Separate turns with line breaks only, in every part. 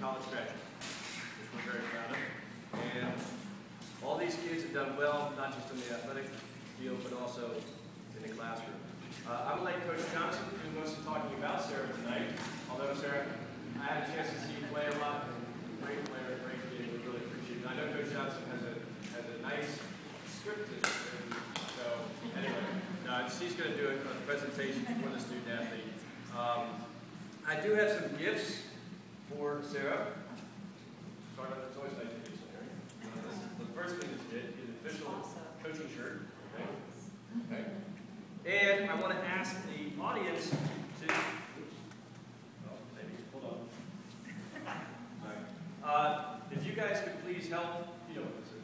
college graduate, which we're very proud of. And all these kids have done well, not just in the athletic field, but also in the classroom. I'm going to let Coach Johnson do most of the talking about Sarah tonight. Although, Sarah, I had a chance to see you play a lot. Great player, great kid. We really appreciate it. I know Coach Johnson has a nice scripted. So anyway, she's going to do a presentation for the student athlete. I do have some gifts for Sarah. Sorry about the toys I did. The first thing that you did is an official coaching shirt. Okay. Okay. And I want to ask the audience to. Oh, maybe. Hold on. All right. If you guys could please help. You know what this is.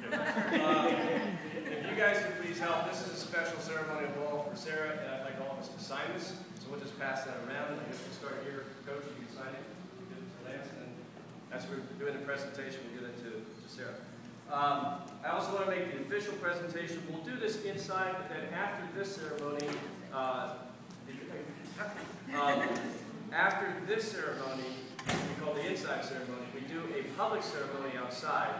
Okay. If you guys could please help. This is a special ceremonial ball for Sarah, and I'd like all of us to sign this. So we'll just pass that around. And if we start here, Coach, you can sign it. We'll give it to Lance, and as we're doing the presentation, we'll give it to Sarah. I also want to make the official presentation. We'll do this inside, but then after this ceremony, we call the inside ceremony, we do a public ceremony outside.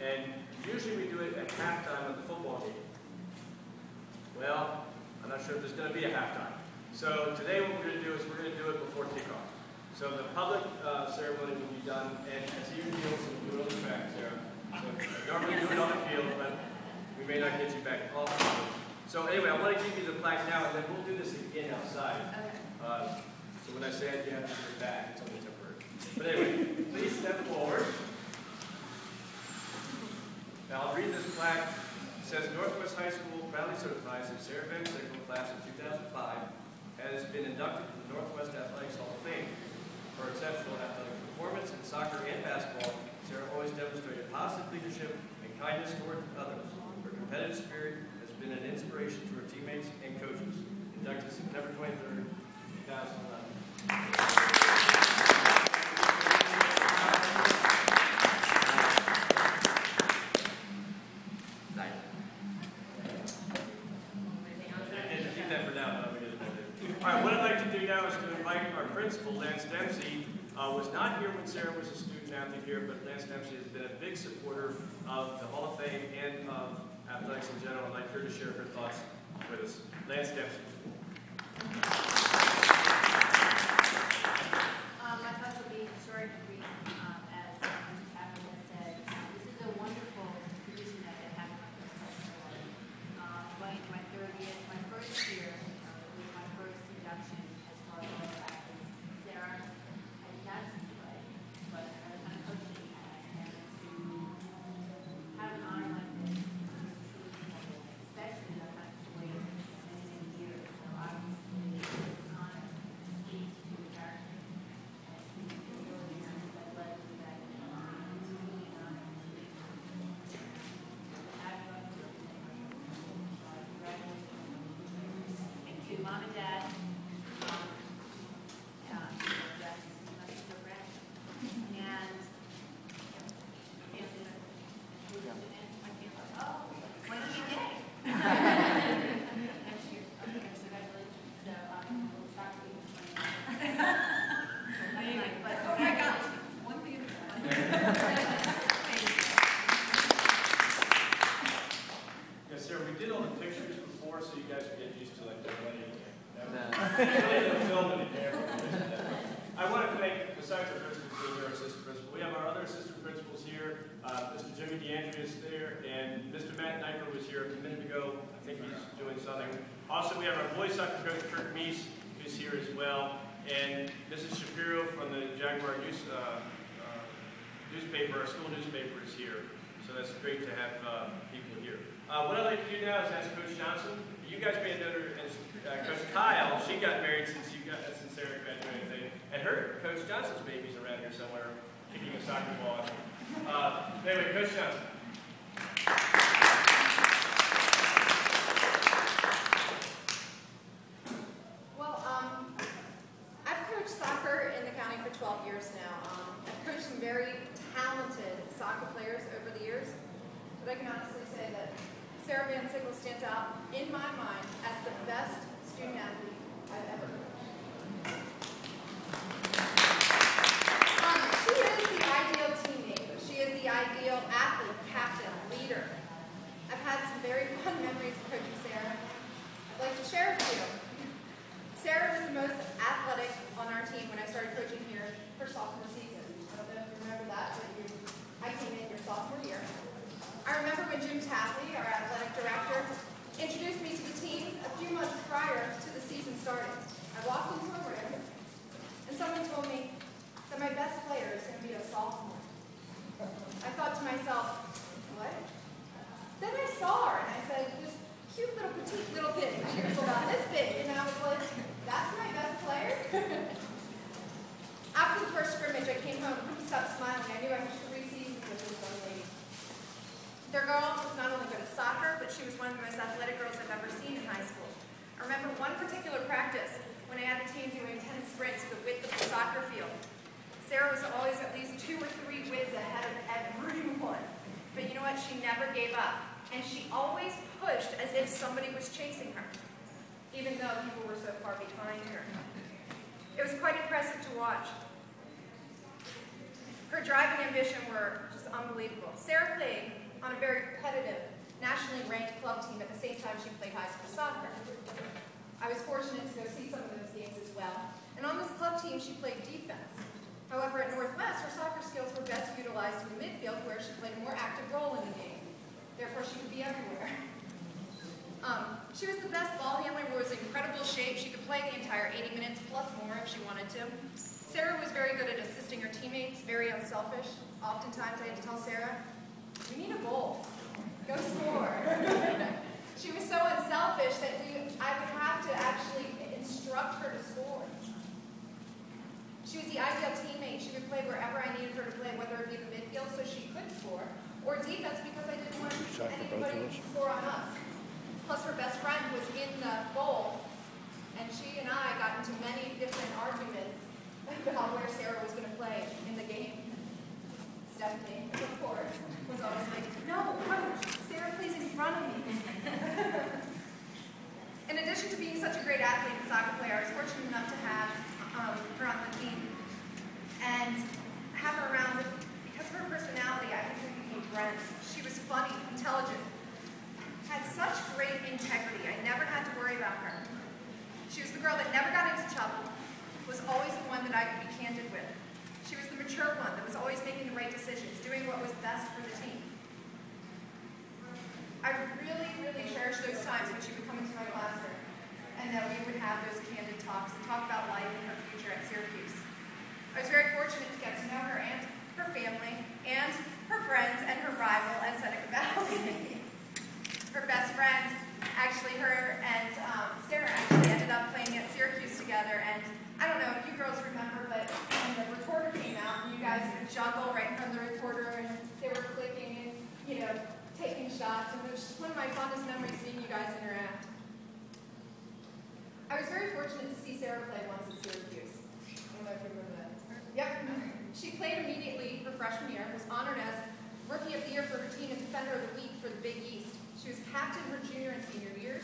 And usually we do it at halftime of the football game. Well, I'm not sure if there's going to be a halftime. So today what we're going to do is we're going to do it before kickoff. So the public ceremony will be done, and as you feel, so we'll do it on the track, Sarah. So normally do it on the field, but we may not get you back off the field. So anyway, I want to give you the plaque now, and then we'll do this again outside. Okay. So when I say it, you have to put it back. It's only temporary. But anyway, please step forward. Now I'll read this plaque. It says, Northwest High School proudly certifies that Sarah VanSickle, class of 2005, has been inducted to the Northwest Athletics Hall of Fame. For exceptional athletic performance in soccer and basketball, Sarah always demonstrated positive leadership and kindness toward others. Her competitive spirit has been an inspiration to her teammates and coaches. Inducted September 23rd, 2011. Alright, what I'd like to do now is to invite our principal, Lance Dempsey. Was not here when Sarah was a student athlete here, but Lance Dempsey has been a big supporter of the Hall of Fame and of athletics in general. I'd like her to share her thoughts with us. Lance Dempsey.
My thoughts will be short and brief. As Mr. Chapman has said, this is a wonderful tradition that they have in my going into my third year. It's my first year. It was my first induction as far as all athletes. Sarah has not play, but I was kind of coaching, and to have an honor like this is truly wonderful, especially that I have to wait many, many years. So obviously, it's an honor to speak to the character. And to the early years that led to that. It's really an honor to have you up here. Congratulations. And to Mom and Dad.
I want to thank, besides our principal, our assistant principal, we have our other assistant principals here. Mr. Jimmy DeAndrea is there, and Mr. Matt Kniper was here a minute ago. I think he's doing something. Also, we have our boys soccer coach, Kirk Meese, who's here as well. And Mrs. Shapiro from the Jaguar newspaper, our school newspaper, is here. So that's great to have people here. What I'd like to do now is ask Coach Johnson. You guys may know her as Coach Kyle. She got married since Sarah graduated. And her, Coach Johnson's baby's around here somewhere, kicking a soccer ball. Anyway, Coach Johnson.
Well, I've coached soccer in the county for 12 years now. I've coached some very talented soccer players over the years, but I can honestly say that Sarah VanSickle stands out in my mind as the best student athlete I've ever coached. She that she was one of the most athletic girls I've ever seen in high school. I remember one particular practice when I had a team doing 10 sprints the width of the soccer field. Sarah was always at least 2 or 3 widths ahead of everyone. But you know what? She never gave up. And she always pushed as if somebody was chasing her, even though people were so far behind her. It was quite impressive to watch. Her drive and ambition were just unbelievable. Sarah played on a very competitive, nationally ranked club team at the same time she played high school soccer. I was fortunate to go see some of those games as well. And on this club team, she played defense. However, at Northwest, her soccer skills were best utilized in the midfield, where she played a more active role in the game. Therefore, she could be everywhere. She was the best ball handler, was in incredible shape. She could play the entire 80 minutes plus more if she wanted to. Sarah was very good at assisting her teammates, very unselfish. Oftentimes, I had to tell Sarah, "You need a goal. Go score." She was so unselfish that I would have to actually instruct her to score. She was the ideal teammate. She would play wherever I needed her to play, whether it be the midfield so she could score, or defense because I didn't want anybody to score on us. Plus, her best friend was in the goal, and she and I got into many different arguments about where Sarah was going to play in the game. Stephanie, of course, was always like, "No, coach, Sarah plays in front of me." In addition to being such a great athlete and soccer player, I was fortunate enough to have her on the team and have her around. Because of her personality, I think we became friends. She was funny, intelligent, had such great integrity. I never had to worry about her. She was the girl that never got into trouble, was always the one that I could be candid with. She was the mature one that was always making the right decisions, doing what was best for the team. I really, really cherished those times when she would come into my classroom and that we would have those candid talks and talk about life and her future at Syracuse. I was very fortunate to get to know her and her family and her friends and her rival at Seneca Valley. Her best friend, actually her and Sarah actually ended up playing at Syracuse together, and I don't know if you girls remember, but when the recorder came out and you guys could juggle right in front of the recorder and they were clicking and, you know, taking shots, and it was just one of my fondest memories seeing you guys interact. I was very fortunate to see Sarah play once at Syracuse. I don't know if you remember that. Yep. She played immediately her freshman year, was honored as Rookie of the Year for her team and Defender of the Week for the Big East. She was captain her junior and senior years,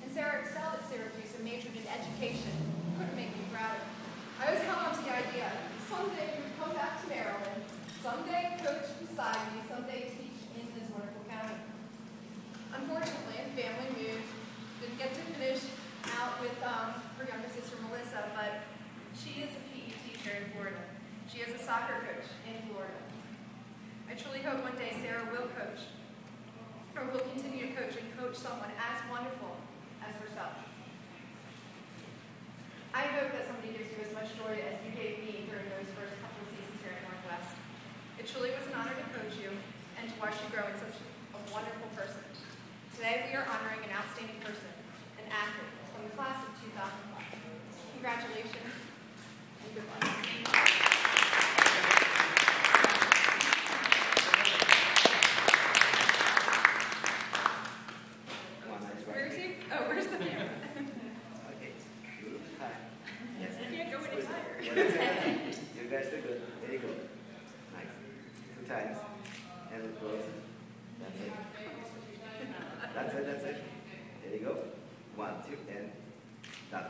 and Sarah excelled at Syracuse and majored in education. Couldn't make me prouder. I always hung on to the idea, someday we would come back to Maryland, someday coach beside me, someday teach in this wonderful county. Unfortunately, family moved, didn't get to finish out with her younger sister Melissa, but she is a PE teacher in Florida. She is a soccer coach in Florida. I truly hope one day Sarah will coach, or will continue to coach and coach someone as wonderful as herself. I hope that somebody gives you as much joy as you gave me during those first couple of seasons here at Northwest. It truly was an honor to coach you and to watch you grow into such a wonderful person. Today we are honoring an outstanding person, an athlete from the class of 2005. Congratulations and good luck.
You guys are good. Very good. Nice. 2 times. And it goes. That's it. That's it. There you go. 1, 2, and done.